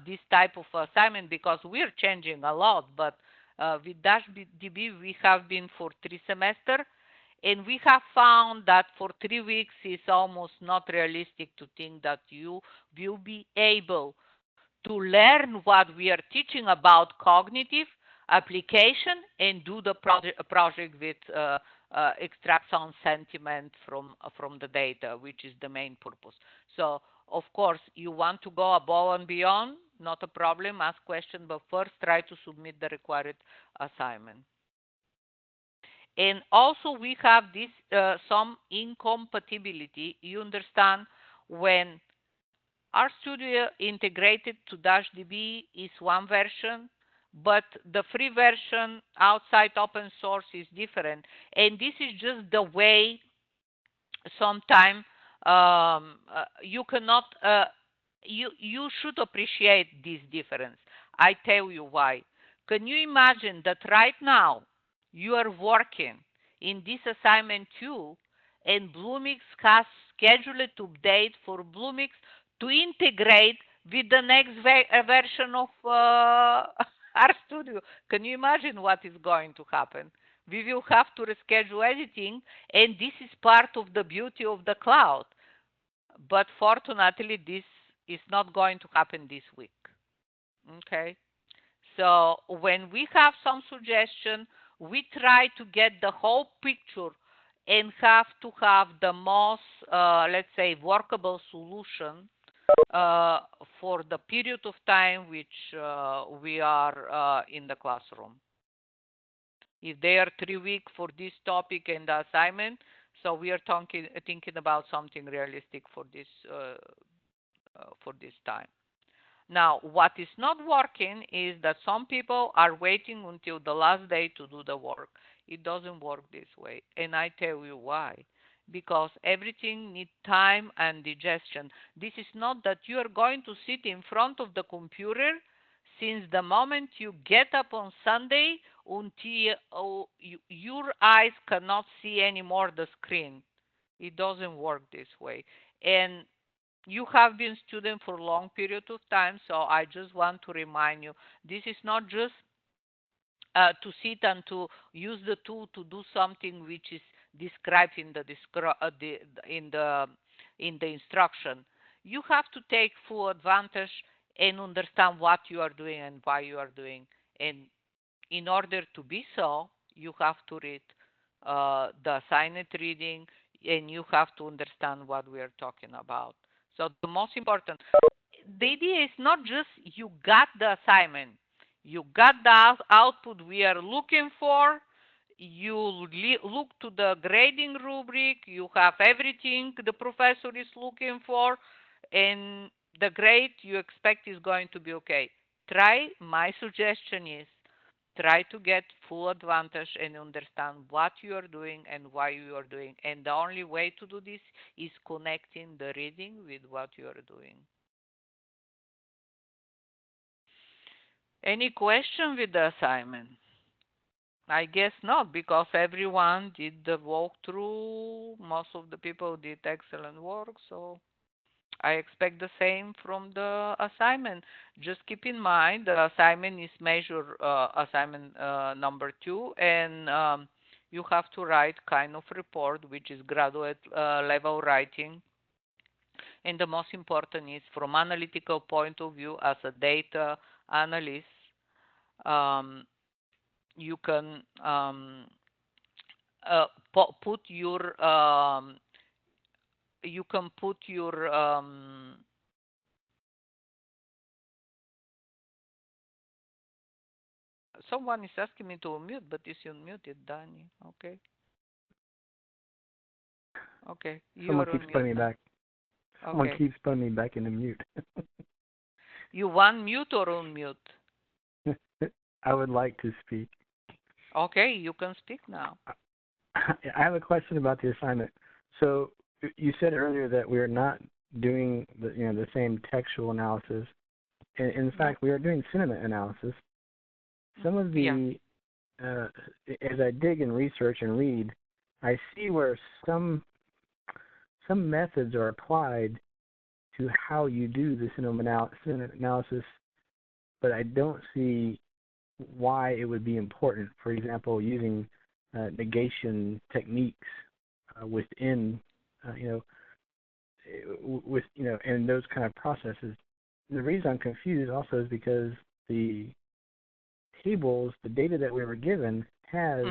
this type of assignment, because we're changing a lot, but with DashDB, we have been for 3 semesters, and we have found that for 3 weeks is almost not realistic to think that you will be able to learn what we are teaching about cognitive application and do the project with extract some sentiment from the data, which is the main purpose. So of course you want to go above and beyond, not a problem, ask question, but first try to submit the required assignment. And also we have this some incompatibility. You understand, when RStudio integrated to DashDB is one version, but the free version outside open source is different. And this is just the way sometimes you cannot, you should appreciate this difference. I tell you why. Can you imagine that right now you are working in this assignment too, and Bluemix has scheduled to update for Bluemix to integrate with the next version of RStudio. Can you imagine what is going to happen? We will have to reschedule editing, and this is part of the beauty of the cloud. But fortunately, this is not going to happen this week. Okay. So when we have some suggestion, we try to get the whole picture and have to have the most, let's say, workable solution uh, for the period of time which we are in the classroom. If they are 3 weeks for this topic and the assignment, so we are thinking about something realistic for this time. Now, what is not working is that some people are waiting until the last day to do the work. It doesn't work this way. And I tell you why. Because everything needs time and digestion. This is not that you are going to sit in front of the computer since the moment you get up on Sunday until your eyes cannot see anymore the screen. It doesn't work this way. And you have been student for a long period of time, so I just want to remind you, this is not just to sit and to use the tool to do something which is described in the instruction. You have to take full advantage and understand what you are doing and why you are doing. And in order to be so, you have to read the assigned reading, and you have to understand what we are talking about. So the most important, the idea is not just you got the assignment, you got the output we are looking for, you look to the grading rubric, you have everything the professor is looking for, and the grade you expect is going to be okay. My suggestion is, try to get full advantage and understand what you are doing and why you are doing. And the only way to do this is connecting the reading with what you are doing. Any question with the assignment? I guess not, because everyone did the walkthrough. Most of the people did excellent work, so I expect the same from the assignment. Just keep in mind the assignment is measure assignment number 2, and you have to write kind of report, which is graduate level writing. And the most important is from analytical point of view as a data analyst, um, you can put your you can put your someone is asking me to unmute, but it's unmuted, Danny. Okay. Okay. You Someone are keeps unmuted putting me now. back. Someone Okay. keeps putting me back into mute. You want mute or unmute? I would like to speak. Okay, you can speak now. I have a question about the assignment. So you said earlier that we are not doing the same textual analysis. In fact, we are doing sentiment analysis. Some of the as I dig and research and read, I see where some methods are applied to how you do the sentiment analysis, but I don't see why it would be important. For example, using negation techniques within, and those kind of processes. The reason I'm confused also is because the tables, the data that we were given, has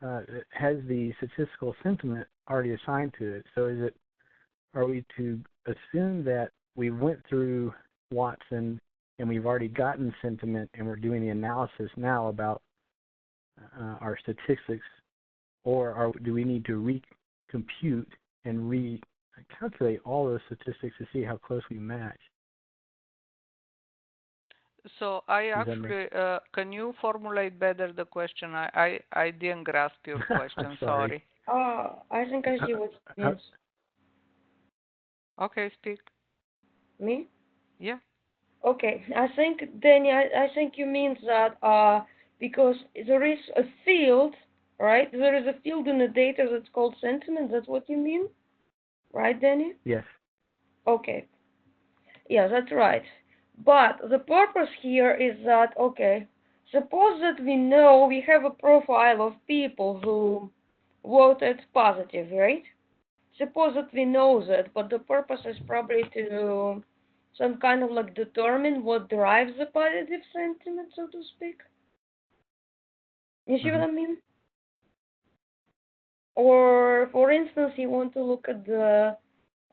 the statistical sentiment already assigned to it. So are we to assume that we went through Watson and we've already gotten sentiment and we're doing the analysis now about our statistics, or do we need to recompute and recalculate all those statistics to see how close we match? So I actually, can you formulate better the question? I didn't grasp your question. Sorry. I think I see what it means. Okay, speak. Me? Yeah. Okay, I think, Danny, I think you mean that because there is a field, right? There is a field in the data that's called sentiment. That's what you mean? Right, Danny? Yes. Okay. Yeah, that's right. But the purpose here is that, okay, suppose that we know we have a profile of people who voted positive, right? Suppose that we know that, but the purpose is probably to some kind of like determine what drives the positive sentiment, so to speak. You see what I mean? Or, for instance, you want to look at the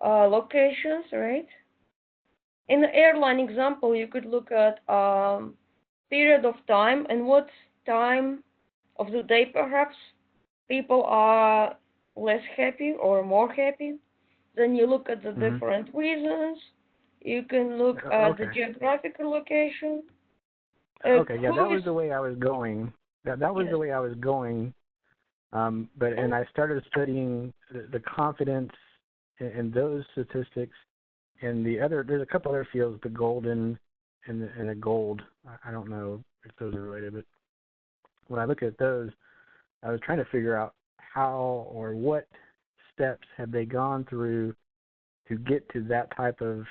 locations, right? In the airline example, you could look at period of time and what time of the day perhaps people are less happy or more happy. Then you look at the different reasons. You can look at the geographical location. Okay, yeah, that was the way I was going. That was the way I was going. And I started studying the confidence in those statistics, and there's a couple other fields, the golden and the gold. I don't know if those are related, but when I look at those, I was trying to figure out how or what steps have they gone through to get to that type of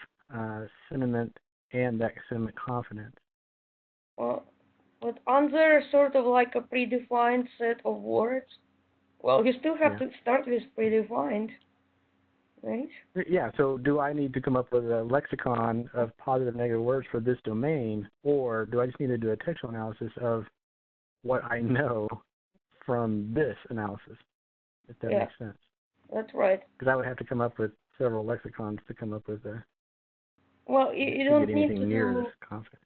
sentiment and that sentiment confidence. Well, but under sort of like a predefined set of words, well, you still have to start with predefined, right? Yeah, so do I need to come up with a lexicon of positive and negative words for this domain, or do I just need to do a textual analysis of what I know from this analysis, if that makes sense? That's right. Because I would have to come up with several lexicons to come up with well, you don't need to near do... this confidence.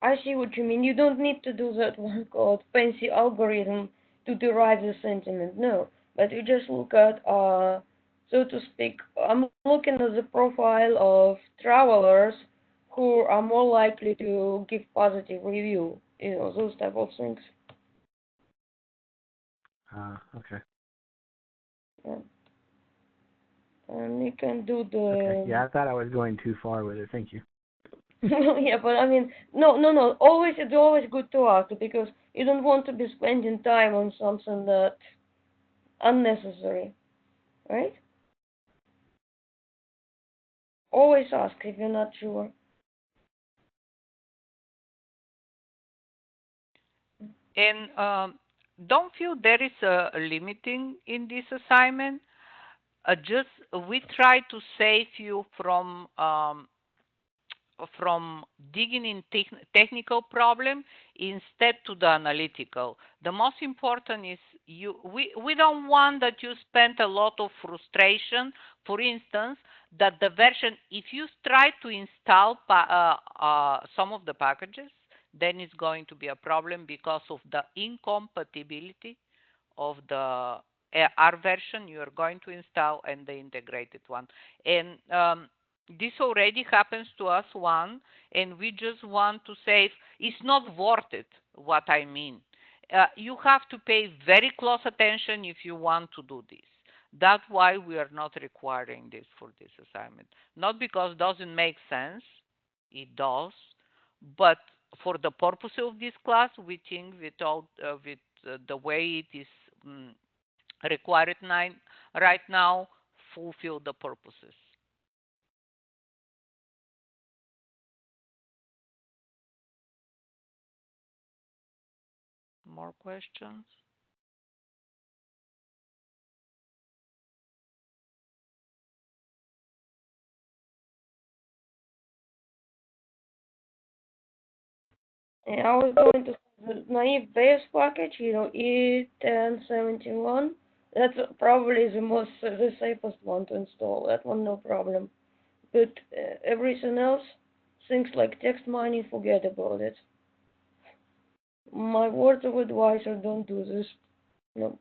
I see what you mean. You don't need to do that one called fancy algorithm to derive the sentiment. No, but you just look at, so to speak, I'm looking at the profile of travelers who are more likely to give positive review. You know, those type of things. Okay. Yeah. And you can do the... Okay. Yeah, I thought I was going too far with it. Thank you. Yeah, but I mean, no. Always, it's always good to ask because you don't want to be spending time on something that's unnecessary, right? Always ask if you're not sure. And don't feel there is a limiting in this assignment. Just we try to save you from digging in technical problem instead to the analytical. The most important is we don't want that you spend a lot of frustration. For instance, that the version, if you try to install some of the packages, then it's going to be a problem because of the incompatibility of the R version you are going to install and the integrated one. And this already happens to us one, and we just want to say it's not worth it, what I mean. You have to pay very close attention if you want to do this. That's why we are not requiring this for this assignment. Not because it doesn't make sense, it does, but for the purpose of this class, we think with the way it is required right now, fulfill the purposes. More questions? And I was going to the naive base package, you know, E1071. That's probably the safest one to install. That one, no problem. But everything else, things like text mining, forget about it. My words of advice are don't do this. No.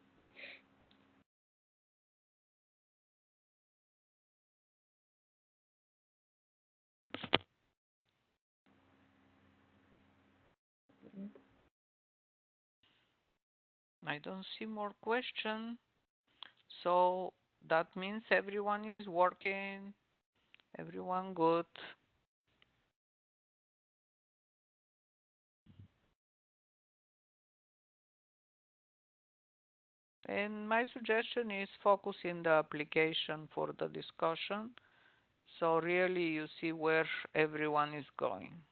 I don't see more questions. So that means everyone is working, everyone good. And my suggestion is focus in the application for the discussion. So really you see where everyone is going.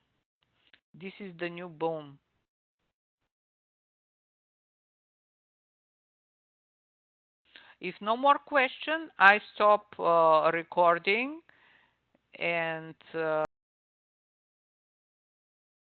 This is the new boom. If no more question, I stop recording and